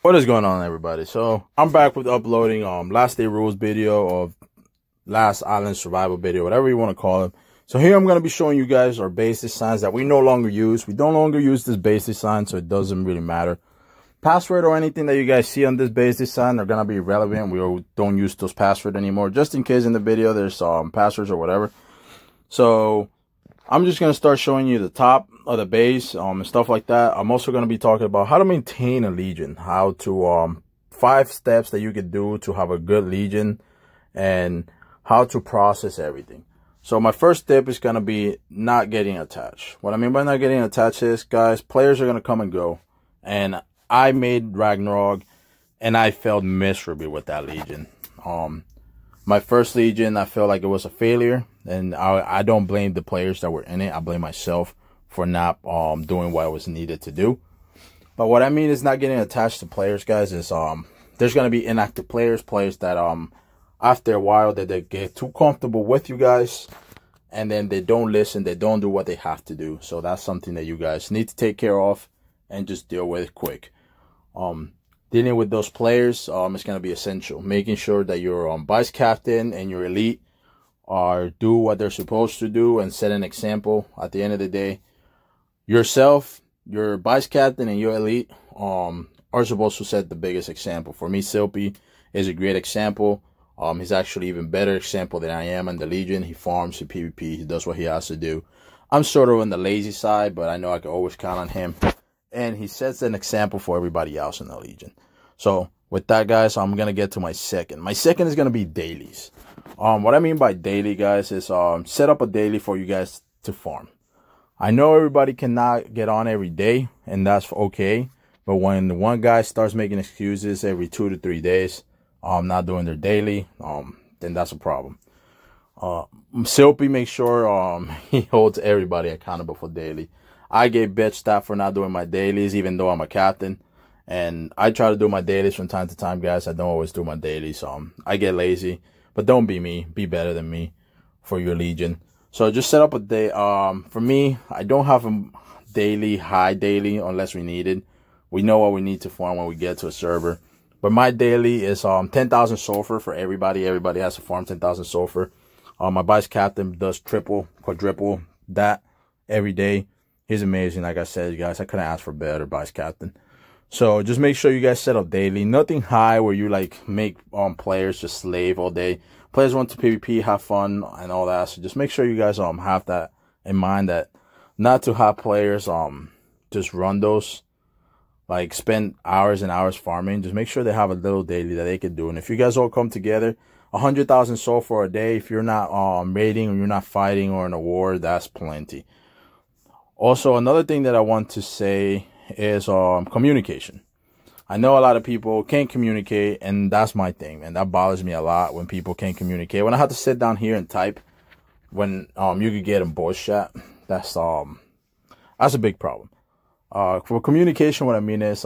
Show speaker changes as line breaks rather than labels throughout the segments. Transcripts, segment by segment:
What is going on, everybody? So I'm back with uploading last day rules video of last island survival video, whatever you want to call it. So here I'm going to be showing you guys our base designs that we no longer use. We no longer use this base design, so it doesn't really matter. Password or anything that you guys see on this base design are going to be irrelevant. We don't use those passwords anymore, just in case in the video there's passwords or whatever. So I'm just going to start showing you the top of the base and stuff like that. I'm also going to be talking about how to maintain a legion, how to 5 steps that you could do to have a good legion, and how to process everything. So my first step is going to be not getting attached. What I mean by not getting attached is, guys, players are going to come and go. And I made Ragnarok and I failed miserably with that legion. My first legion, I felt like it was a failure, and I don't blame the players that were in it. I blame myself for not doing what was needed to do. But what I mean is not getting attached to players, guys, is there's going to be inactive players that after a while that they get too comfortable with you guys, and then they don't listen, they don't do what they have to do. So that's something that you guys need to take care of and just deal with quick. Dealing with those players is going to be essential. Making sure that your vice captain and your elite do what they're supposed to do and set an example. At the end of the day, yourself, your vice captain, and your elite are supposed to set the biggest example. For me, Silpy is a great example. He's actually even better example than I am in the Legion. He farms, he PvP, he does what he has to do. I'm sort of on the lazy side, but I know I can always count on him. And he sets an example for everybody else in the Legion. So with that, guys, I'm going to get to my second. My second is going to be dailies. What I mean by daily, guys, is set up a daily for you guys to farm. I know everybody cannot get on every day, and that's okay. But when one guy starts making excuses every 2 to 3 days, not doing their daily, then that's a problem. Silpy makes sure he holds everybody accountable for daily. I get bitched at for not doing my dailies, even though I'm a captain. And I try to do my dailies from time to time, guys. I don't always do my dailies. I get lazy. But don't be me. Be better than me for your Legion. So just set up a day. For me, I don't have a daily, high daily, unless we need it. We know what we need to farm when we get to a server. But my daily is 10,000 sulfur for everybody. Everybody has to farm 10,000 sulfur. My vice captain does triple, quadruple that every day. He's amazing. Like I said, guys, I couldn't ask for a better vice captain. So just make sure you guys set up daily. Nothing high where you like make players just slave all day. Players want to PvP, have fun, and all that. So just make sure you guys have that in mind, that not to have players just run those, like spend hours and hours farming. Just make sure they have a little daily that they can do. And if you guys all come together, 100,000 sulfur a day. If you're not raiding or you're not fighting or in a war, that's plenty. Also, another thing that I want to say is communication. I know a lot of people can't communicate, and that's my thing, and that bothers me a lot when people can't communicate. When I have to sit down here and type, when you could get in voice chat, that's a big problem. For communication, what I mean is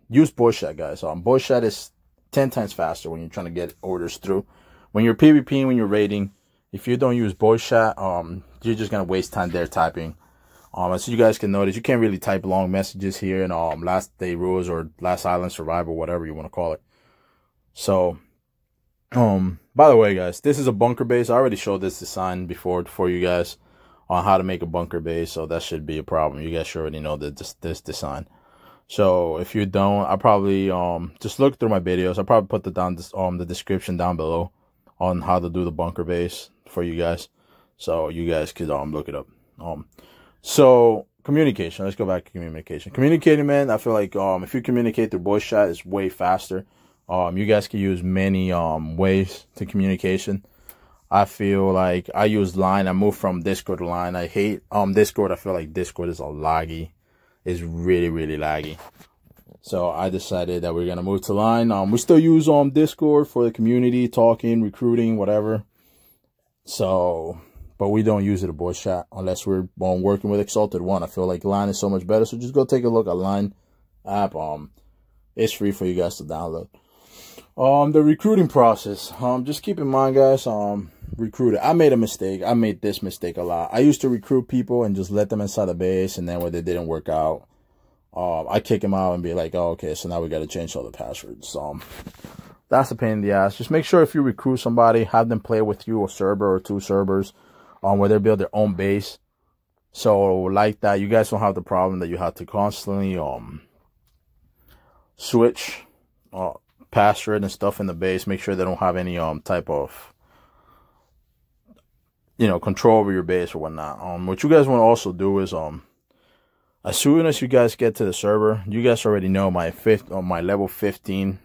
use voice chat, guys. Voice chat is 10 times faster when you're trying to get orders through. When you're PvPing, when you're raiding, if you don't use voice chat, you're just gonna waste time there typing. As you guys can notice, you can't really type long messages here in last day rules or last island survival, whatever you want to call it. So, by the way, guys, this is a bunker base. I already showed this design before for you guys on how to make a bunker base, so that should be a problem. You guys should already know this design. So if you don't, I probably just look through my videos. I'll probably put the description down below on how to do the bunker base for you guys, so you guys could look it up. So communication. Let's go back to communication. Communicating, man. I feel like if you communicate through voice chat, it's way faster. You guys can use many ways to communication. I feel like I use Line. I moved from Discord to Line. I hate Discord. I feel like Discord is laggy. It's really, really laggy. So I decided that we're gonna move to Line. We still use Discord for the community, talking, recruiting, whatever. So, but we don't use it a voice chat unless we're working with Exalted One. I feel like Line is so much better. So just go take a look at Line app. It's free for you guys to download. The recruiting process. Just keep in mind, guys. Recruiting. I made a mistake. I made this mistake a lot. I used to recruit people and just let them inside the base, and then when they didn't work out, I kick him out and be like, oh, okay, so now we got to change all the passwords. That's a pain in the ass. Just make sure if you recruit somebody, have them play with you a server or 2 servers, where they build their own base. So like that, you guys don't have the problem that you have to constantly switch password and stuff in the base. Make sure they don't have any type of, you know, control over your base or whatnot. What you guys want to also do is as soon as you guys get to the server, you guys already know my level 15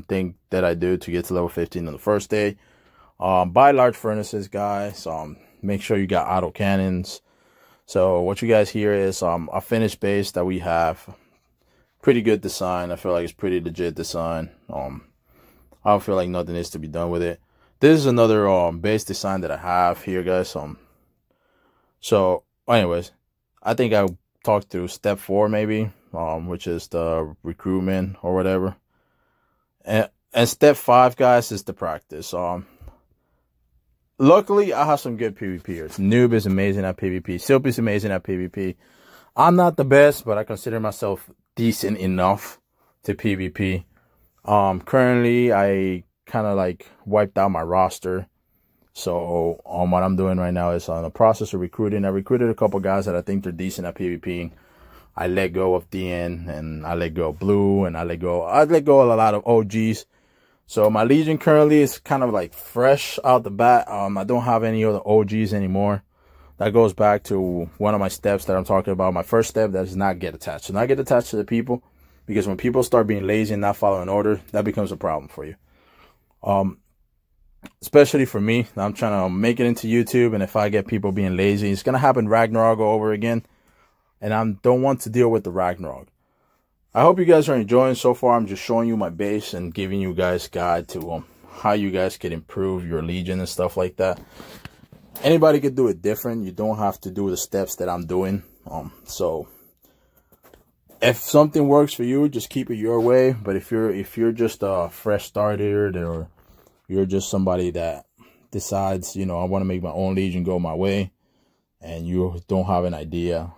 thing that I do to get to level 15 on the first day. Buy large furnaces, guys. Make sure you got auto cannons. So what you guys hear is a finished base that we have. Pretty good design. I feel like it's pretty legit design. I don't feel like nothing is to be done with it. This is another base design that I have here, guys. So anyways, I think I talked through step 4 maybe, which is the recruitment or whatever. And step 5, guys, is the practice. Luckily, I have some good PvPers. Noob is amazing at PvP. Silp is amazing at PvP. I'm not the best, but I consider myself decent enough to PvP. Currently, I kind of like wiped out my roster. So, what I'm doing right now is on the process of recruiting. I recruited a couple guys that I think they're decent at PvPing. I let go of DN, and I let go of Blue, and I let go of a lot of OGs. So my Legion currently is kind of like fresh out the bat. I don't have any other OGs anymore. That goes back to one of my steps that I'm talking about. My first step, that is not get attached. So not get attached to the people, because when people start being lazy and not following order, that becomes a problem for you. Especially for me, I'm trying to make it into YouTube, and if I get people being lazy, it's gonna happen Ragnarok all over again, and I don't want to deal with the Ragnarok. I hope you guys are enjoying so far. I'm just showing you my base and giving you guys guide to how you guys can improve your Legion and stuff like that. Anybody can do it different. You don't have to do the steps that I'm doing. So if something works for you, just keep it your way. But if you're just a fresh starter, or you're just somebody that decides, you know, I want to make my own Legion go my way, and you don't have an idea,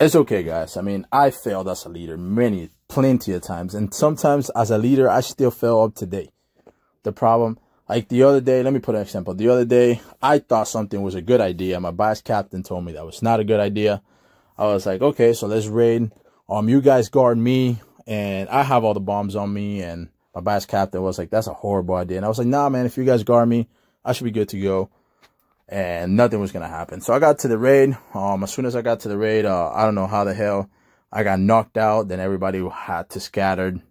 it's okay, guys. I mean, I failed as a leader plenty of times. And sometimes as a leader, I still fail up to date. The problem, like the other day, let me put an example. The other day, I thought something was a good idea. My vice captain told me that was not a good idea. I was like, okay, so let's raid. You guys guard me, and I have all the bombs on me. And my vice captain was like, that's a horrible idea. And I was like, nah, man, if you guys guard me, I should be good to go. And nothing was going to happen. So I got to the raid. As soon as I got to the raid, I don't know how the hell I got knocked out. Then everybody had to scattered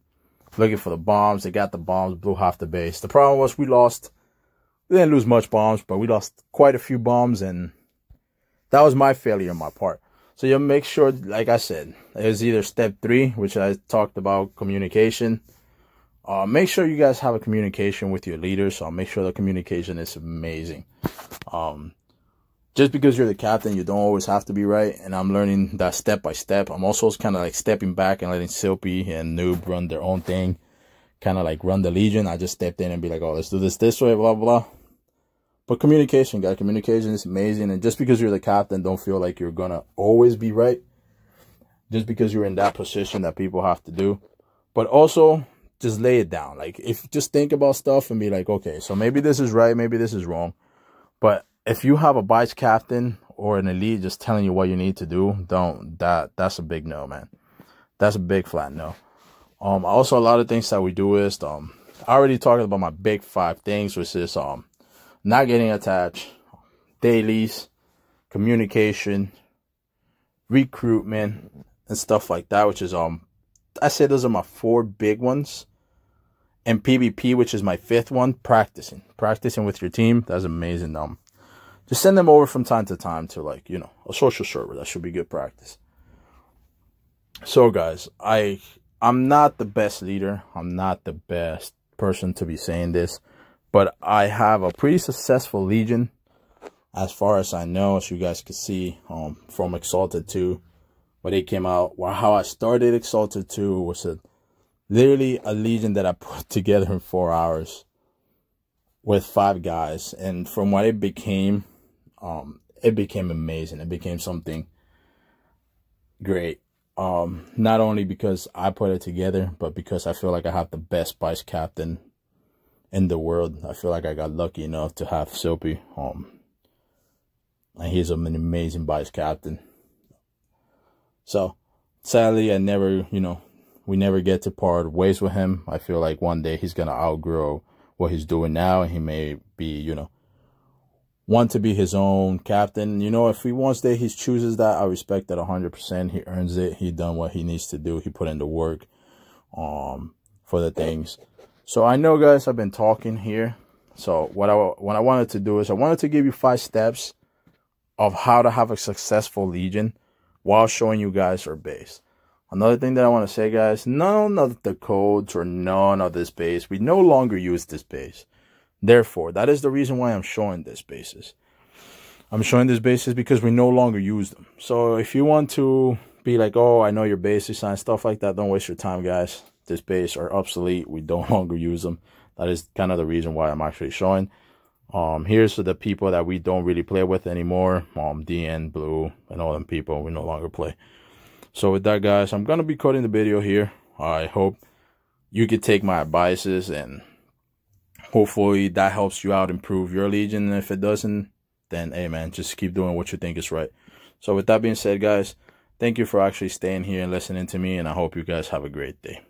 looking for the bombs. They got the bombs, blew half the base. The problem was we lost. We didn't lose much bombs, but we lost quite a few bombs. And that was my failure on my part. So you make sure, like I said, it was either step 3, which I talked about, communication. Make sure you guys have a communication with your leaders. So make sure the communication is amazing. Just because you're the captain, you don't always have to be right. And I'm learning that step by step. I'm also kind of like stepping back and letting Silpy and Noob run their own thing. Kind of like run the Legion. I just stepped in and be like, oh, let's do this way, blah, blah. But communication, guys. Communication is amazing. And just because you're the captain, don't feel like you're going to always be right. Just because you're in that position that people have to do. But also, just lay it down. Like, just think about stuff and be like, okay, so maybe this is right, maybe this is wrong. But if you have a vice captain or an elite just telling you what you need to do, that's a big no, man. That's a big flat no. Also, a lot of things that we do is, I already talked about my big 5 things, which is, not getting attached, dailies, communication, recruitment, and stuff like that, which is, I say those are my 4 big ones. And PvP, which is my 5th one, practicing with your team. That's amazing. Just send them over from time to time to, like, you know, a social server. That should be good practice. So, guys, I'm not the best leader. I'm not the best person to be saying this, but I have a pretty successful Legion, as far as I know, as you guys can see, from Exalted 2. When they came out, how I started Exalted 2 was literally a Legion that I put together in 4 hours with 5 guys. And from what it became amazing. It became something great. Not only because I put it together, but because I feel like I have the best vice captain in the world. I feel like I got lucky enough to have Soapy. And he's an amazing vice captain. So sadly, I never, we never get to part ways with him. I feel like one day he's gonna outgrow what he's doing now, and he may be, want to be his own captain. If he one day he chooses that, I respect that 100%. He earns it. He done what he needs to do. He put in the work for the things. So I know, guys, I've been talking here. So what I wanted to do is I wanted to give you 5 steps of how to have a successful Legion while showing you guys our base. Another thing that I want to say, guys, none of the codes or none of this base, we no longer use this base. Therefore, that is the reason why I'm showing this bases. I'm showing this bases because we no longer use them. So if you want to be like, oh, I know your base design, stuff like that, don't waste your time, guys. This base are obsolete. We no longer use them. That is kind of the reason why I'm actually showing. Here's to the people that we don't really play with anymore. DN, Blue, and all them people we no longer play. So with that, guys, I'm going to be cutting the video here. I hope you could take my advices, and hopefully that helps you out improve your Legion. And if it doesn't, then hey, man, just keep doing what you think is right. So with that being said, guys, thank you for actually staying here and listening to me, and I hope you guys have a great day.